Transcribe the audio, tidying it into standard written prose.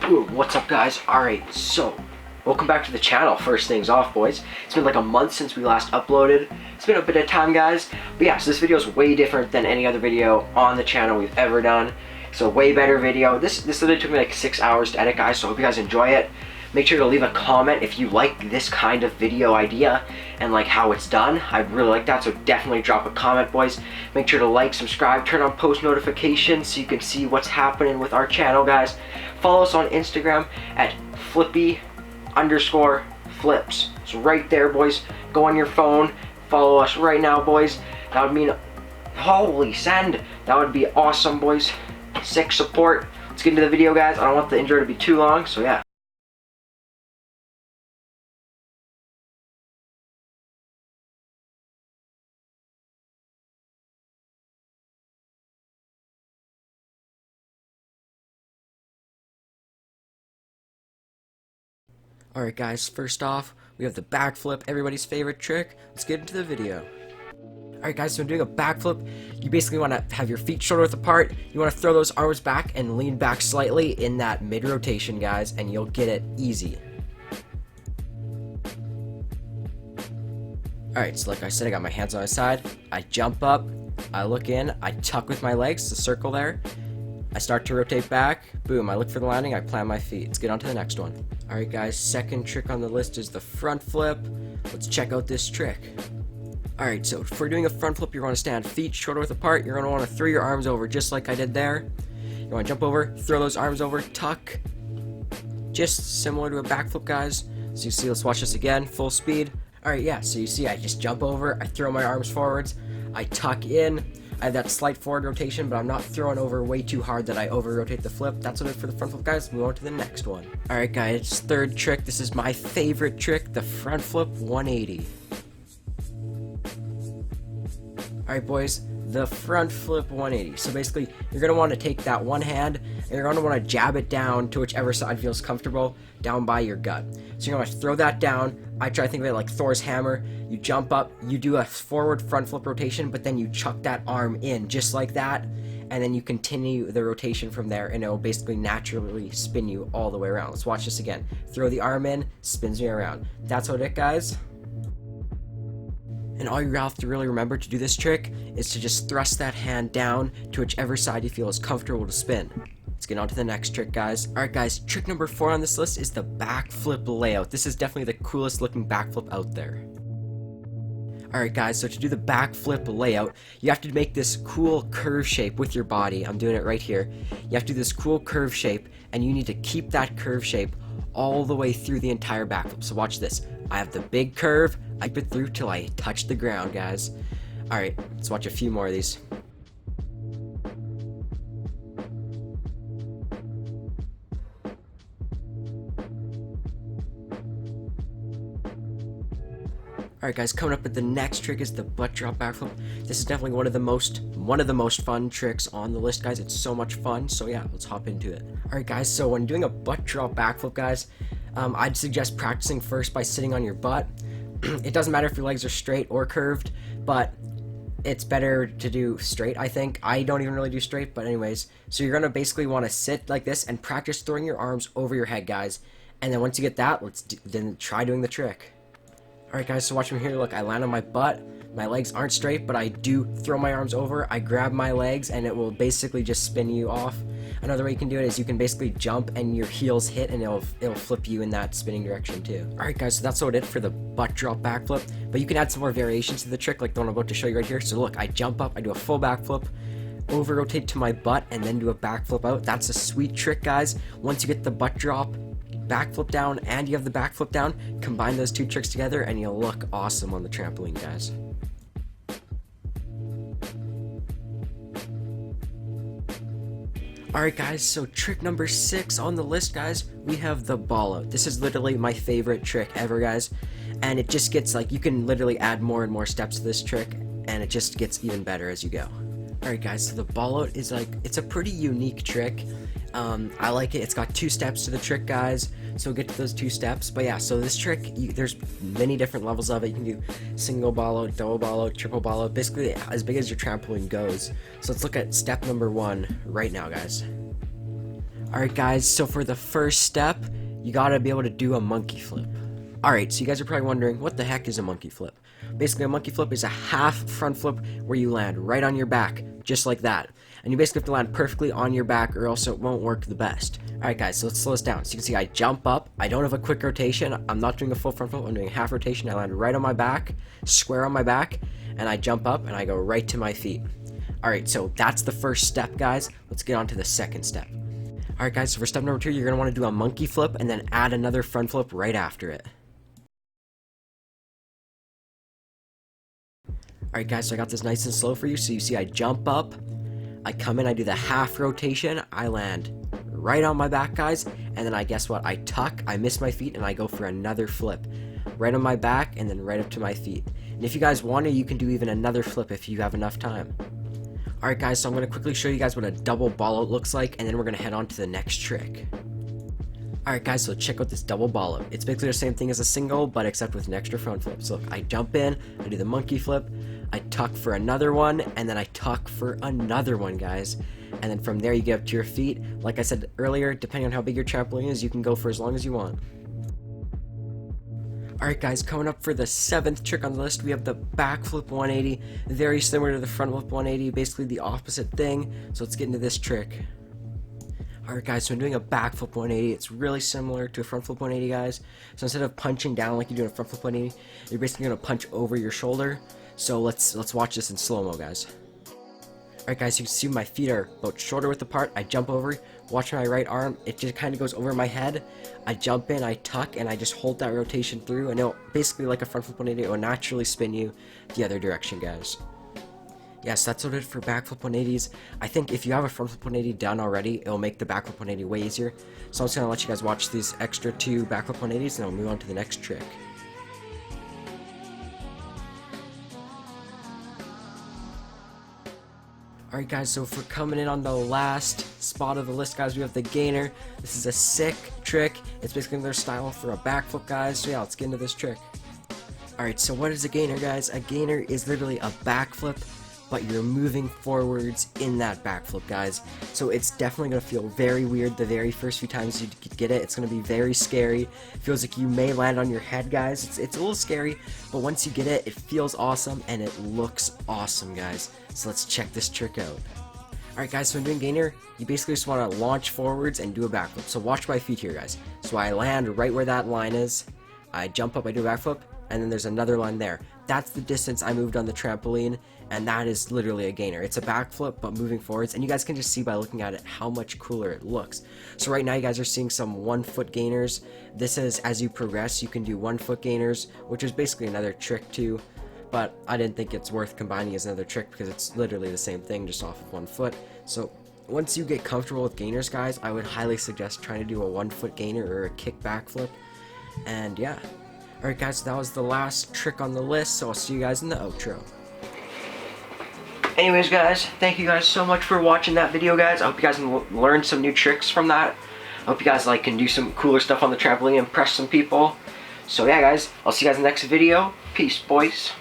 Ooh, what's up guys? Alright, so welcome back to the channel. First things off, boys, it's been like a month since we last uploaded. It's been a bit of time, guys, but yeah, so this video is way different than any other video on the channel we've ever done. So way better video. This literally took me like 6 hours to edit, guys, so I hope you guys enjoy it. Make sure to leave a comment if you like this kind of video idea and like how it's done. I'd really like that, so definitely drop a comment, boys. Make sure to like, subscribe, turn on post notifications so you can see what's happening with our channel, guys. Follow us on Instagram at flippy_flips. So right there, boys. Go on your phone, follow us right now, boys. That would mean, holy send. That would be awesome, boys. Sick support. Let's get into the video, guys. I don't want the intro to be too long, so yeah. Alright guys, first off, we have the backflip, everybody's favorite trick. Let's get into the video. Alright guys, so when doing a backflip, you basically want to have your feet shoulder width apart. You want to throw those arms back and lean back slightly in that mid-rotation, guys, and you'll get it easy. Alright, so like I said, I got my hands on my side. I jump up, I look in, I tuck with my legs, the circle there. I start to rotate back, boom, I look for the landing, I plant my feet. Let's get on to the next one. Alright guys, second trick on the list is the front flip. Let's check out this trick. Alright, so for doing a front flip, you're going to stand feet shoulder width apart. You're going to want to throw your arms over just like I did there. You want to jump over, throw those arms over, tuck. Just similar to a backflip, guys. So you see, let's watch this again, full speed. Alright, yeah, so you see I just jump over, I throw my arms forwards, I tuck in. I have that slight forward rotation, but I'm not throwing over way too hard that I over-rotate the flip. That's what it is for the front flip, guys. Move on to the next one. Alright, guys, third trick. This is my favorite trick, the front flip 180. Alright, boys, the front flip 180. So basically, you're going to want to take that one hand, and you're going to want to jab it down to whichever side feels comfortable, down by your gut. So you're going to throw that down. I try to think of it like Thor's hammer. You jump up, you do a forward front flip rotation, but then you chuck that arm in just like that, and then you continue the rotation from there, and it will basically naturally spin you all the way around. Let's watch this again. Throw the arm in, spins me around. That's what it, guys. And all you have to really remember to do this trick is to just thrust that hand down to whichever side you feel is comfortable to spin. Let's get on to the next trick, guys. Alright guys, trick number 4 on this list is the backflip layout. This is definitely the coolest looking backflip out there. Alright guys, so to do the backflip layout, you have to make this cool curve shape with your body. I'm doing it right here. You have to do this cool curve shape, and you need to keep that curve shape all the way through the entire backflip. So watch this. I have the big curve, I keep it through till I touch the ground, guys. Alright, let's watch a few more of these. Alright guys, coming up with the next trick is the butt drop backflip. This is definitely one of the most fun tricks on the list, guys. It's so much fun, so yeah, let's hop into it. Alright guys, so when doing a butt drop backflip, guys, I'd suggest practicing first by sitting on your butt. It doesn't matter if your legs are straight or curved, but it's better to do straight, I think. I don't even really do straight, but anyways. So you're going to basically want to sit like this and practice throwing your arms over your head, guys. And then once you get that, then try doing the trick. Alright guys, so watch me here. Look, I land on my butt. My legs aren't straight, but I do throw my arms over. I grab my legs, and it will basically just spin you off. Another way you can do it is you can basically jump, and your heels hit, and it'll flip you in that spinning direction too. Alright guys, so that's what it is for the butt drop backflip. But you can add some more variations to the trick, like the one I'm about to show you right here. So look, I jump up, I do a full backflip, over rotate to my butt, and then do a backflip out. That's a sweet trick, guys. Once you get the butt drop, backflip down, and you have the backflip down, combine those two tricks together and you'll look awesome on the trampoline, guys. Alright guys, so trick number 6 on the list, guys, we have the ball out. This is literally my favorite trick ever, guys, and it just gets like, you can literally add more and more steps to this trick, and it just gets even better as you go. Alright guys, so the ball out is like, it's a pretty unique trick. I like it. It's got 2 steps to the trick, guys, so we'll get to those 2 steps. But yeah, so this trick, there's many different levels of it. You can do single ball out, double ball out, triple ball out, basically as big as your trampoline goes. So let's look at step number 1 right now, guys. Alright guys, so for the first step, you gotta be able to do a monkey flip. Alright, so you guys are probably wondering, what the heck is a monkey flip? Basically, a monkey flip is a half front flip where you land right on your back, just like that. And you basically have to land perfectly on your back or else it won't work the best. Alright guys, so let's slow this down. So you can see I jump up, I don't have a quick rotation, I'm not doing a full front flip, I'm doing a half rotation, I land right on my back, square on my back, and I jump up and I go right to my feet. Alright, so that's the first step, guys. Let's get on to the second step. Alright guys, so for step number 2, you're going to want to do a monkey flip and then add another front flip right after it. Alright guys, so I got this nice and slow for you. So you see I jump up, I come in, I do the half rotation, I land right on my back, guys, and then guess what? I tuck, I miss my feet, and I go for another flip. Right on my back, and then right up to my feet. And if you guys want to, you can do even another flip if you have enough time. Alright guys, so I'm going to quickly show you guys what a double ball out looks like, and then we're going to head on to the next trick. Alright guys, so check out this double ball out. It's basically the same thing as a single, but except with an extra front flip. So look, I jump in, I do the monkey flip, I tuck for another one, and then I tuck for another one, guys. And then from there you get up to your feet. Like I said earlier, depending on how big your trampoline is, you can go for as long as you want. Alright guys, coming up for the 7th trick on the list, we have the backflip 180. Very similar to the front flip 180, basically the opposite thing. So let's get into this trick. Alright guys, so I'm doing a backflip 180. It's really similar to a front flip 180, guys. So instead of punching down like you do in a front flip 180, you're basically going to punch over your shoulder. So let's watch this in slow-mo, guys. Alright guys, you can see my feet are about shoulder width apart. I jump over, watch my right arm, it just kind of goes over my head. I jump in, I tuck, and I just hold that rotation through, and it'll basically, like a front flip 180, it will naturally spin you the other direction, guys. Yes, that's what it is for backflip 180s. I think if you have a front flip 180 done already, it'll make the backflip 180 way easier. So I'm just going to let you guys watch these extra 2 backflip 180s, and I'll move on to the next trick. Alright guys, so for coming in on the last spot of the list, guys, we have the gainer. This is a sick trick. It's basically another style for a backflip, guys. So yeah, let's get into this trick. Alright, so what is a gainer, guys? A gainer is literally a backflip, but you're moving forwards in that backflip, guys. So it's definitely going to feel very weird the very first few times you get it. It's going to be very scary. It feels like you may land on your head, guys. It's a little scary, but once you get it, it feels awesome, and it looks awesome, guys. So let's check this trick out. Alright guys, so when doing gainer, you basically just want to launch forwards and do a backflip. So watch my feet here, guys. So I land right where that line is, I jump up, I do a backflip, and then there's another line there. That's the distance I moved on the trampoline, and that is literally a gainer. It's a backflip, but moving forwards, and you guys can just see by looking at it how much cooler it looks. So right now you guys are seeing some 1-foot gainers. This is, as you progress, you can do 1-foot gainers, which is basically another trick too, but I didn't think it's worth combining as another trick because it's literally the same thing, just off of 1 foot. So once you get comfortable with gainers, guys, I would highly suggest trying to do a 1-foot gainer or a kick backflip, and yeah. Alright guys, so that was the last trick on the list, so I'll see you guys in the outro. Anyways guys, thank you guys so much for watching that video, guys. I hope you guys learned some new tricks from that. I hope you guys can do some cooler stuff on the trampoline and impress some people. So yeah guys, I'll see you guys in the next video. Peace, boys.